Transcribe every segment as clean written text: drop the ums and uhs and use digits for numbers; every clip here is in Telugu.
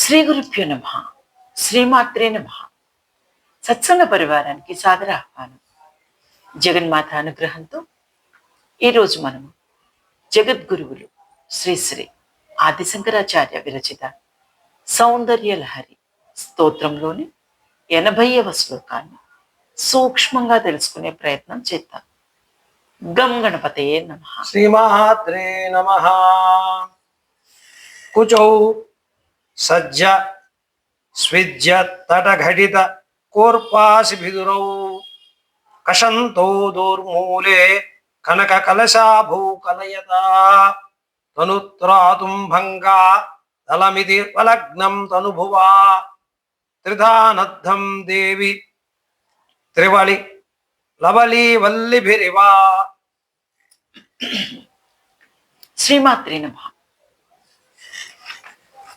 శ్రీ గురుభ్యో నమ. శ్రీమాత్రే నమ. సత్సంగ పరివారానికి సాదర ఆహ్వానం. జగన్మాత అనుగ్రహంతో ఈరోజు మనము జగద్గురువులు శ్రీ శ్రీ ఆదిశంకరాచార్య విరచిత సౌందర్య లహరి స్తోత్రంలోని 80వ శ్లోకాన్ని సూక్ష్మంగా తెలుసుకునే ప్రయత్నం చేద్దాం. గం గణపతయే నమః. శ్రీమాత్రే నమః. కుచౌ సజ్జ స్విజ్య తటఘటిత కోర్పాసిభిదురౌ కషంతో దూర్మూలే కనక కలశాభూ కలయత తనుత్రాతుం భంగా దళమిది వలగ్నం తనుభువా త్రిధానద్ధం దేవి త్రివళి లవలీ వల్లిభిరివా. శ్రీమాత్రే నమః.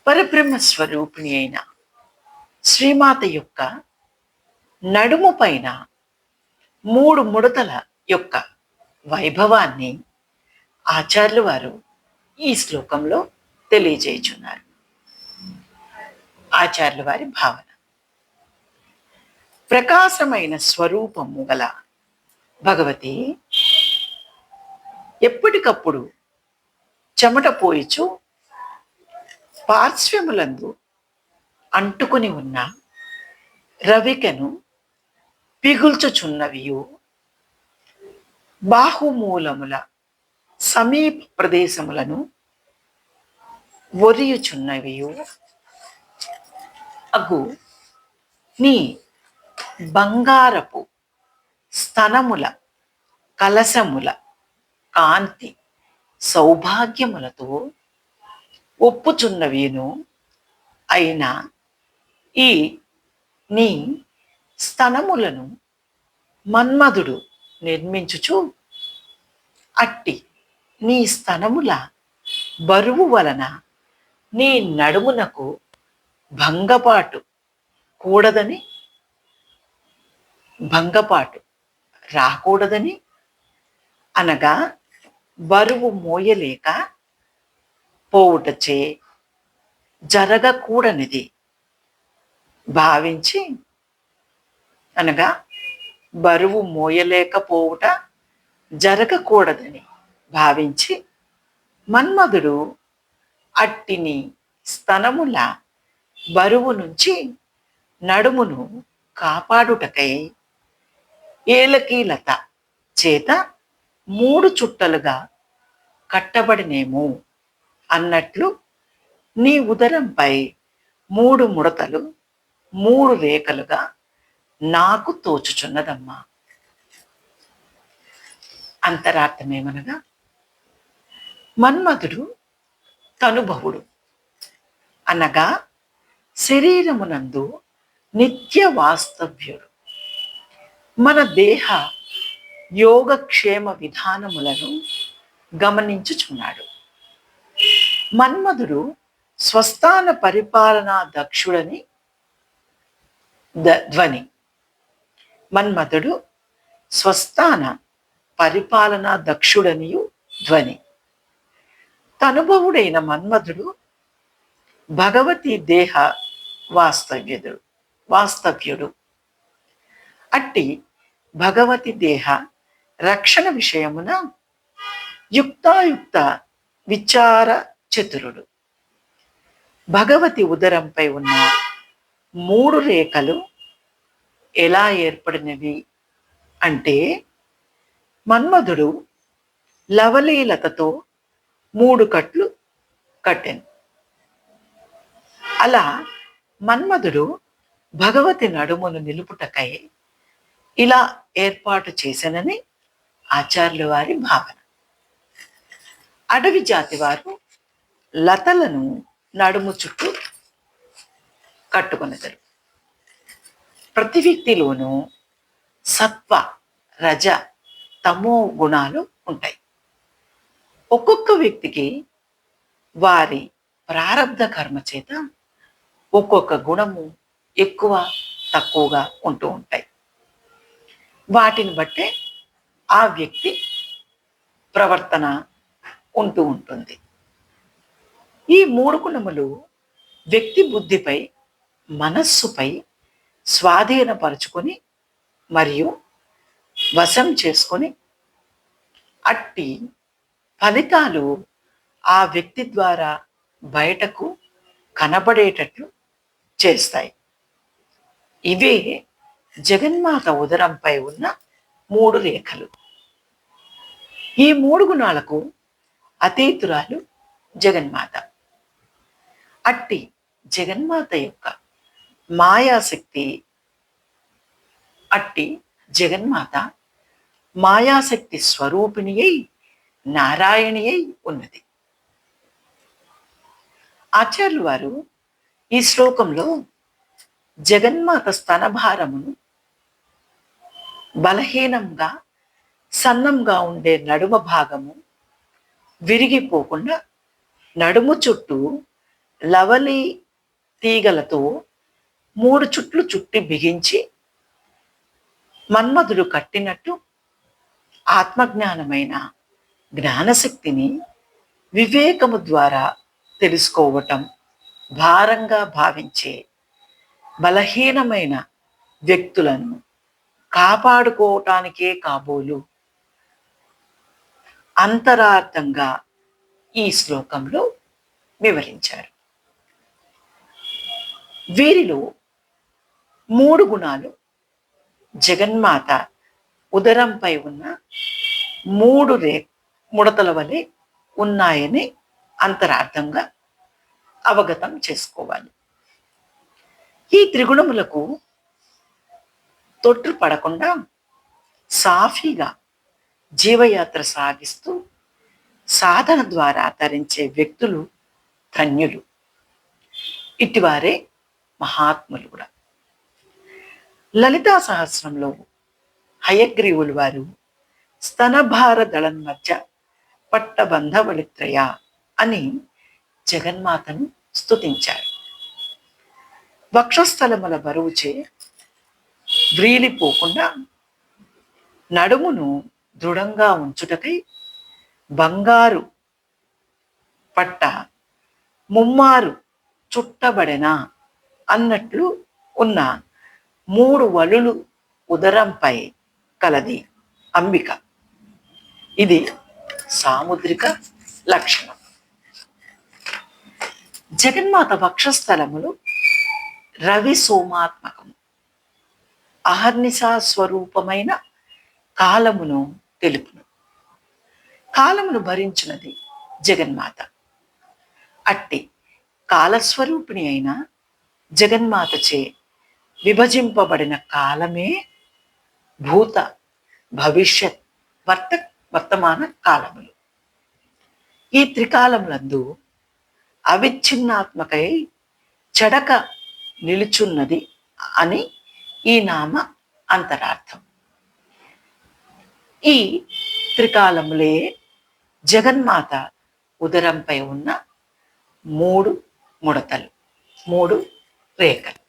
పరబ్రహ్మ స్వరూపిణి అయిన శ్రీమాత యొక్క నడుము పైన 3 ముడతల యొక్క వైభవాన్ని ఆచార్యులు వారు ఈ శ్లోకంలో తెలియజేయుచున్నారు. ఆచార్యుల వారి భావన, ప్రకాశమైన స్వరూపము గల భగవతి ఎప్పటికప్పుడు చెమట పోయిచు పార్శ్వములందు అంటుకుని ఉన్న రవికను పిగుల్చుచున్నవియు, బాహుమూలముల సమీప ప్రదేశములను ఒరియుచున్నవియు అగు నీ బంగారపు స్తనముల కలశముల కాంతి సౌభాగ్యములతో ఒప్పుచున్నవిను అయిన ఈ నీ స్తనములను మన్మధుడు నిర్మించుచు అట్టి నీ స్తనముల బరువు వలన నీ నడుమునకు భంగపాటు రాకూడదని అనగా బరువు మోయలేక పోవుటచే జరగకూడనిది భావించి, అనగా బరువు మోయలేకపోవుట జరగకూడదని భావించి మన్మధుడు అట్టిని స్తనముల బరువు నుంచి నడుమును కాపాడుటకై ఏలకీలత చేత 3 చుట్టలుగా కట్టబడినేమో అన్నట్లు నీ ఉదరంపై 3 ముడతలు 3 రేఖలుగా నాకు తోచుచున్నదమ్మా. అంతరార్థమేమనగా, మన్మధుడు తనుభవుడు అనగా శరీరమునందు నిత్య వాస్తవ్యుడు. మన దేహ యోగక్షేమ విధానములను గమనించుచున్నాడు. మన్మధుడు స్వస్థాన పరిపాలనా దక్షుడని ధ్వని. మన్మధుడు స్వస్థాన పరిపాలనా దక్షుడనియు ధ్వని. తనుభవుడైన మన్మధుడు భగవతి దేహ వాస్తవ్యుడు. అట్టి భగవతి దేహ రక్షణ విషయమున యుక్తాయుక్త విచార చతురుడు. భగవతి ఉదరంపై ఉన్న 3 రేఖలు ఎలా ఏర్పడినవి అంటే, మన్మధుడు లవలీలతతో 3 కట్లు కట్టెను. అలా మన్మధుడు భగవతి నడుమును నిలుపుటకై ఇలా ఏర్పాటు చేశానని ఆచార్యుల వారి భావన. అడవి జాతి వారు లతలను నడుము చుట్టూ కట్టుకొనెదరు. ప్రతి వ్యక్తిలోనూ సత్వ, రజ, తమో గుణాలు ఉంటాయి. ఒక్కొక్క వ్యక్తికి వారి ప్రారబ్ధ కర్మ చేత ఒక్కొక్క గుణము ఎక్కువ తక్కువగా ఉంటూ ఉంటాయి. వాటిని బట్టే ఆ వ్యక్తి ప్రవర్తన ఉంటూ ఉంటుంది. ఈ 3 గుణములు వ్యక్తి బుద్ధిపై, మనస్సుపై స్వాధీనపరుచుకొని మరియు వశం చేసుకొని అట్టి ఫలితాలు ఆ వ్యక్తి ద్వారా బయటకు కనబడేటట్లు చేస్తాయి. ఇవే జగన్మాత ఉదరంపై ఉన్న 3 రేఖలు. ఈ 3 గుణాలకు అతీతురాలు జగన్మాత. అట్టి జగన్మాత యొక్క మాయాశక్తి మాయాశక్తి స్వరూపిణి అయి నారాయణి అయి ఉన్నది. ఆచార్యులు వారు ఈ శ్లోకంలో జగన్మాత స్తనభారమును బలహీనంగా సన్నంగా ఉండే నడుమ భాగము విరిగిపోకుండా నడుము చుట్టూ లవలి తీగలతో 3 చుట్లు చుట్టి బిగించి మన్మధుడు కట్టినట్టు ఆత్మజ్ఞానమైన జ్ఞానశక్తిని వివేకము ద్వారా తెలుసుకోవటం భారంగా భావించే బలహీనమైన వ్యక్తులను కాపాడుకోవటానికే కాబోలు అంతరార్థంగా ఈ శ్లోకంలో వివరించారు. వీరిలో 3 గుణాలు జగన్మాత ఉదరంపై ఉన్న 3 ముడతల వలె ఉన్నాయని అంతరార్థంగా అవగతం చేసుకోవాలి. ఈ త్రిగుణములకు తొట్టు పడకుండా సాఫీగా జీవయాత్ర సాగిస్తూ సాధన ద్వారా తరించే వ్యక్తులు ధన్యులు. ఇటివారే మహాత్ములు కూడా. లలితా సహస్రంలో హయగ్రీవులు వారు స్తనభార దళం మధ్య పట్టబంధవళిత్రయ అని జగన్మాతను స్తుతించారు. వక్షస్థలముల బరువుచే వ్రీలిపోకుండా నడుమును దృఢంగా ఉంచుటకై బంగారు పట్ట ముమ్మారు చుట్టబడెన అన్నట్లు ఉన్న 3 వలులు ఉదరంపై కలది అంబిక. ఇది సాముద్రిక లక్షణం. జగన్మాత వక్షస్థలములు రవి సోమాత్మకము. అహర్నిశా స్వరూపమైన కాలమును తెలుపును. కాలమును భరించినది జగన్మాత. అట్టి కాలస్వరూపిణి అయిన జగన్మాతచే విభజింపబడిన కాలమే భూత భవిష్యత్ వర్తమాన కాలములు. ఈ త్రికాలములందు అవిచ్ఛిన్నాత్మకై చెడక నిలుచున్నది అని ఈ నామ అంతరార్థం. ఈ త్రికాలములే జగన్మాత ఉదరంపై ఉన్న 3 ముడతలు, 3 రేఖలు.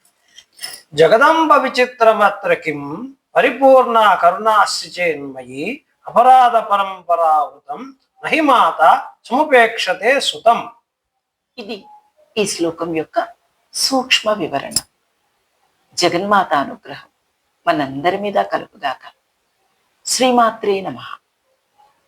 జగదంబ విచిత్రమత్ర కిం పరిపూర్ణ కరుణాశ్రిచేన్మయి అపరాధ పరంపరావృతం నహి మాత సముపేక్షతే సుతం. ఇది ఈ శ్లోకం యొక్క సూక్ష్మ వివరణ. జగన్మాత అనుగ్రహం మనందరి మీద కలుగుగాక. శ్రీమాత్రే నమః.